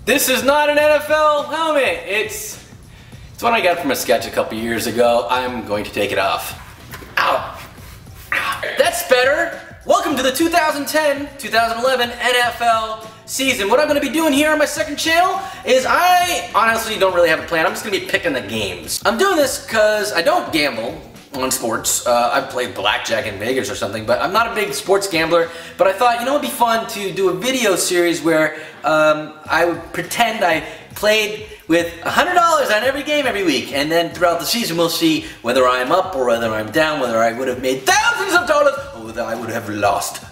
This is not an NFL helmet. It's one I got from a sketch a couple years ago. I'm going to take it off. Ow. Ow. That's better. Welcome to the 2010-2011 NFL season. What I'm going to be doing here on my second channel is I honestly don't really have a plan. I'm just going to be picking the games. I'm doing this because I don't gamble on sports. I play blackjack in Vegas or something, but I'm not a big sports gambler. But I thought, you know, it'd be fun to do a video series where I would pretend I played with $100 on every game every week, and then throughout the season we'll see whether I'm up or whether I'm down, whether I would have made thousands of dollars or whether I would have lost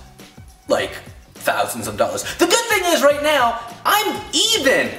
like thousands of dollars. The good thing is right now I'm even.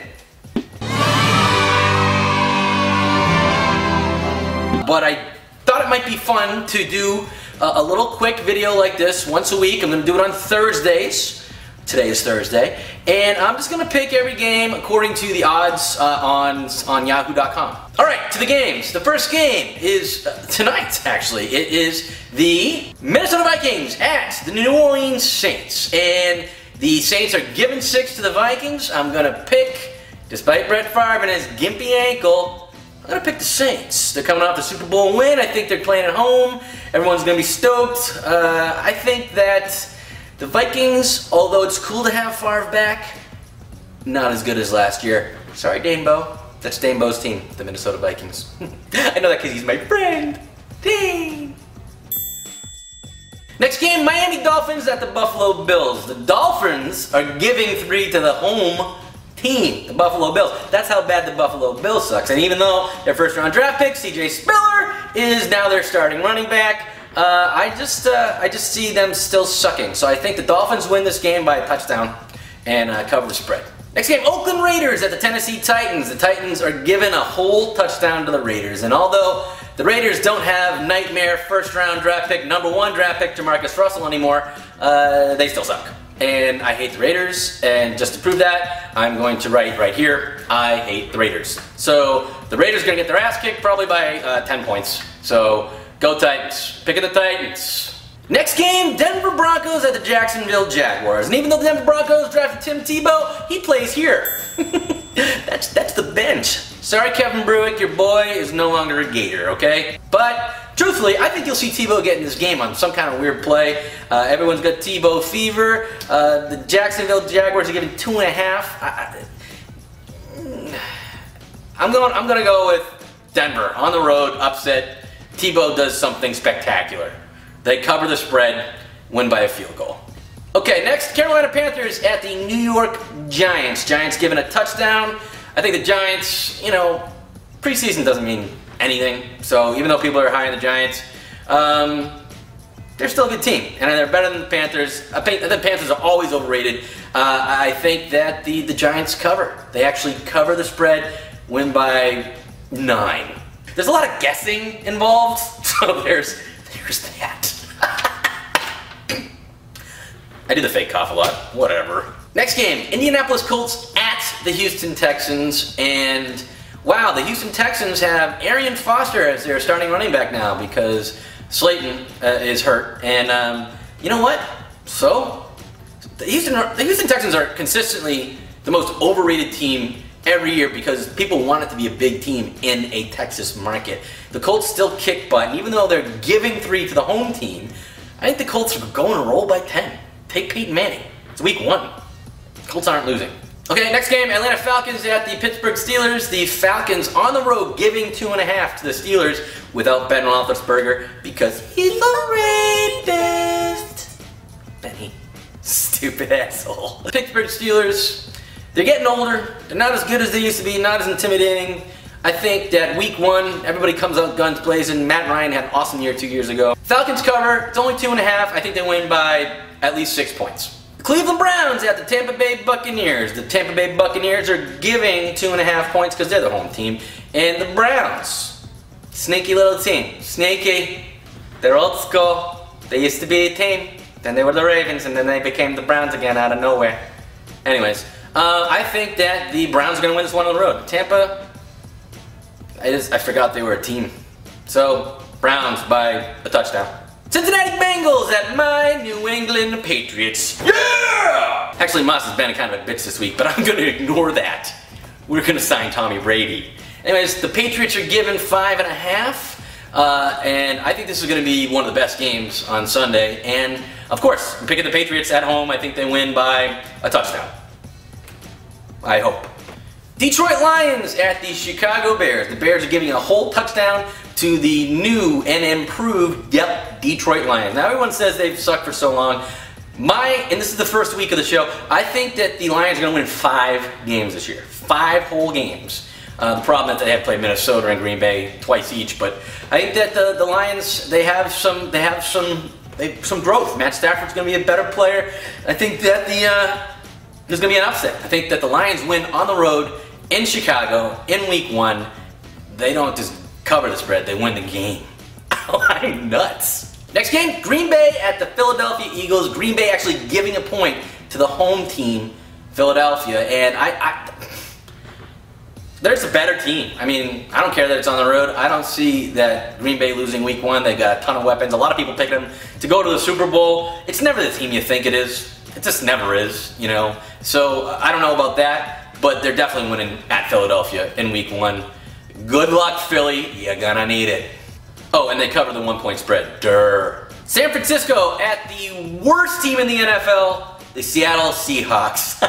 But I thought it might be fun to do a little quick video like this once a week. I'm going to do it on Thursdays. Today is Thursday, and I'm just going to pick every game according to the odds on Yahoo.com. Alright, to the games. The first game is tonight, actually. It is the Minnesota Vikings at the New Orleans Saints. And the Saints are giving 6 to the Vikings. I'm going to pick, despite Brett Favre and his gimpy ankle, I'm going to pick the Saints. They're coming off the Super Bowl win. I think they're playing at home. Everyone's going to be stoked. I think that the Vikings, although it's cool to have Favre back, not as good as last year. Sorry, Danebo. That's Danebo's team, the Minnesota Vikings. I know that because he's my friend. Dane. Next game, Miami Dolphins at the Buffalo Bills. The Dolphins are giving 3 to the home team, the Buffalo Bills. That's how bad the Buffalo Bills sucks. And even though their first round draft pick, CJ Spiller, is now their starting running back, I just see them still sucking. So I think the Dolphins win this game by a touchdown and cover the spread. Next game, Oakland Raiders at the Tennessee Titans. The Titans are giving a whole touchdown to the Raiders. And although the Raiders don't have nightmare first round draft pick, #1 draft pick Jamarcus Russell anymore, they still suck. And I hate the Raiders, and just to prove that, I'm going to write right here, I hate the Raiders. So the Raiders are going to get their ass kicked probably by 10 points. So go Titans. Pick of the Titans. Next game, Denver Broncos at the Jacksonville Jaguars. And even though the Denver Broncos drafted Tim Tebow, he plays here. That's the bench. Sorry, Kevin Bruick, your boy is no longer a Gator, okay? But truthfully, I think you'll see Tebow get in this game on some kind of weird play. Everyone's got Tebow fever. The Jacksonville Jaguars are giving 2.5. I'm gonna go with Denver on the road, upset. Tebow does something spectacular. They cover the spread, win by a field goal. Okay, next, Carolina Panthers at the New York Giants. Giants given a touchdown. I think the Giants, you know, preseason doesn't mean anything. So even though people are high on the Giants, they're still a good team. And they're better than the Panthers. I think the Panthers are always overrated. I think that the Giants cover. They actually cover the spread, win by 9. There's a lot of guessing involved, so there's that. I do the fake cough a lot, whatever. Next game, Indianapolis Colts at the Houston Texans, and wow, the Houston Texans have Arian Foster as their starting running back now because Slayton is hurt, and you know what? So, the Houston Texans are consistently the most overrated team every year because people want it to be a big team in a Texas market. The Colts still kick butt, and even though they're giving 3 to the home team, I think the Colts are going to roll by 10. Take Peyton Manning. It's week 1. Colts aren't losing. Okay, next game, Atlanta Falcons at the Pittsburgh Steelers. The Falcons on the road giving 2.5 to the Steelers without Ben Roethlisberger because he's a rapist. Benny. Stupid asshole. The Pittsburgh Steelers, they're getting older. They're not as good as they used to be, not as intimidating. I think that week 1, everybody comes out guns blazing. Matt Ryan had an awesome year 2 years ago. Falcons cover, it's only 2.5. I think they win by at least 6 points. The Cleveland Browns at the Tampa Bay Buccaneers. The Tampa Bay Buccaneers are giving 2.5 points because they're the home team. And the Browns, sneaky little team. Sneaky. They're old school. They used to be a team. Then they were the Ravens, and then they became the Browns again out of nowhere. Anyways, I think that the Browns are going to win this one on the road. Tampa, I forgot they were a team. So, Browns by a touchdown. Cincinnati Bengals at my New England Patriots. Yeah! Actually, Moss has been kind of a bitch this week, but I'm going to ignore that. We're going to sign Tommy Brady. Anyways, the Patriots are given 5.5, and I think this is going to be one of the best games on Sunday. And of course, I'm picking the Patriots at home. I think they win by a touchdown. I hope. Detroit Lions at the Chicago Bears. The Bears are giving a whole touchdown to the new and improved Detroit Lions. Now everyone says they've sucked for so long. And this is the first week of the show, I think that the Lions are going to win 5 games this year. 5 whole games. The problem is that they have played Minnesota and Green Bay twice each, but I think that the Lions, they have some growth. Matt Stafford's going to be a better player. I think that there's going to be an upset. I think that the Lions win on the road in Chicago in week 1. They don't just cover the spread, they win the game. I'm nuts. Next game, Green Bay at the Philadelphia Eagles. Green Bay actually giving a point to the home team, Philadelphia, and there's a better team. I mean, I don't care that it's on the road. I don't see that Green Bay losing week 1. They've got a ton of weapons. A lot of people pick them to go to the Super Bowl. It's never the team you think it is. It just never is, you know. So I don't know about that, but they're definitely winning at Philadelphia in week 1. Good luck, Philly. You're gonna need it. Oh, and they cover the 1-point spread. Durr. San Francisco at the worst team in the NFL, the Seattle Seahawks.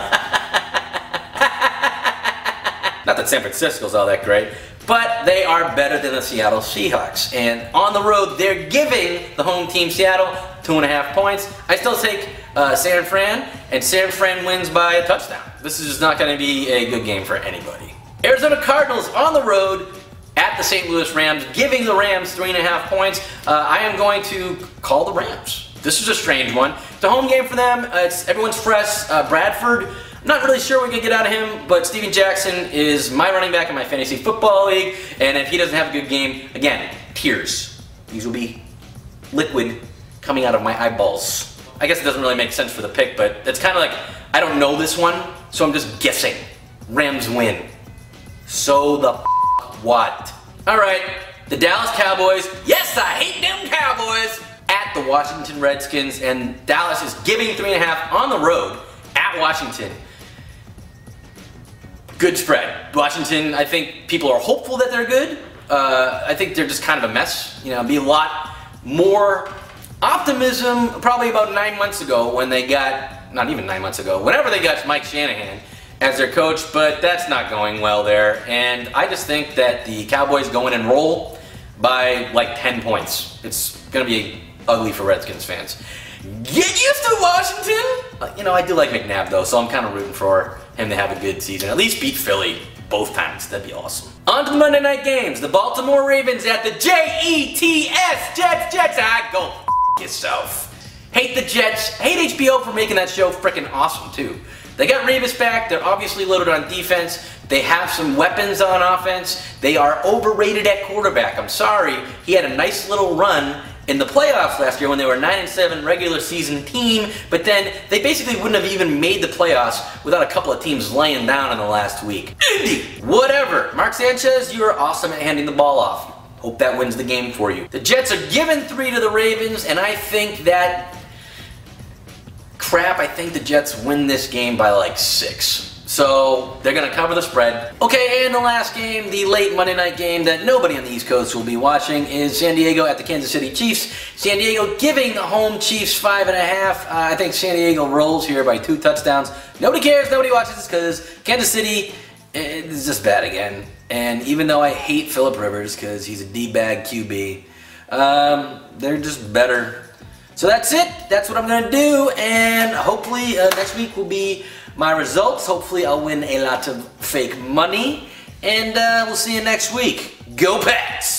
Not that San Francisco's all that great, but they are better than the Seattle Seahawks. And on the road, they're giving the home team Seattle 2.5 points. I still take San Fran, and San Fran wins by a touchdown. This is just not going to be a good game for anybody. Arizona Cardinals on the road at the St. Louis Rams, giving the Rams 3.5 points. I am going to call the Rams. This is a strange one. It's a home game for them. Everyone's fresh. Bradford, I'm not really sure we can get out of him, but Steven Jackson is my running back in my fantasy football league, and if he doesn't have a good game, again, tears. These will be liquid coming out of my eyeballs. I guess it doesn't really make sense for the pick, but it's kind of like, I don't know this one, so I'm just guessing. Rams win. So the what? Alright, the Dallas Cowboys, yes, I hate them Cowboys, at the Washington Redskins, and Dallas is giving 3.5 on the road at Washington. Good spread. Washington, I think people are hopeful that they're good. I think they're just kind of a mess. You know, be a lot more optimism probably about 9 months ago when they got, not even 9 months ago, whenever they got Mike Shanahan as their coach, but that's not going well there. And I just think that the Cowboys go in and roll by like 10 points. It's going to be ugly for Redskins fans. Get used to Washington! You know, I do like McNabb though, so I'm kind of rooting for him to have a good season. At least beat Philly both times. That'd be awesome. On to the Monday night games. The Baltimore Ravens at the Jets. Jets. Go f yourself. Hate the Jets. Hate HBO for making that show freaking awesome too. They got Revis back. They're obviously loaded on defense. They have some weapons on offense. They are overrated at quarterback. I'm sorry. He had a nice little run in the playoffs last year when they were a 9-7 regular season team, but then they basically wouldn't have even made the playoffs without a couple of teams laying down in the last week. Indy! Whatever. Mark Sanchez, you are awesome at handing the ball off. Hope that wins the game for you. The Jets are giving 3 to the Ravens, and I think that I think the Jets win this game by like 6. So they're going to cover the spread. Okay, and the last game, the late Monday night game that nobody on the East Coast will be watching is San Diego at the Kansas City Chiefs. San Diego giving the home Chiefs 5.5. I think San Diego rolls here by 2 touchdowns. Nobody cares, nobody watches this because Kansas City is just bad again. And even though I hate Phillip Rivers because he's a D-bag QB, they're just better. So that's it. That's what I'm going to do. And hopefully next week will be my results. Hopefully I'll win a lot of fake money. And we'll see you next week. Go Pats!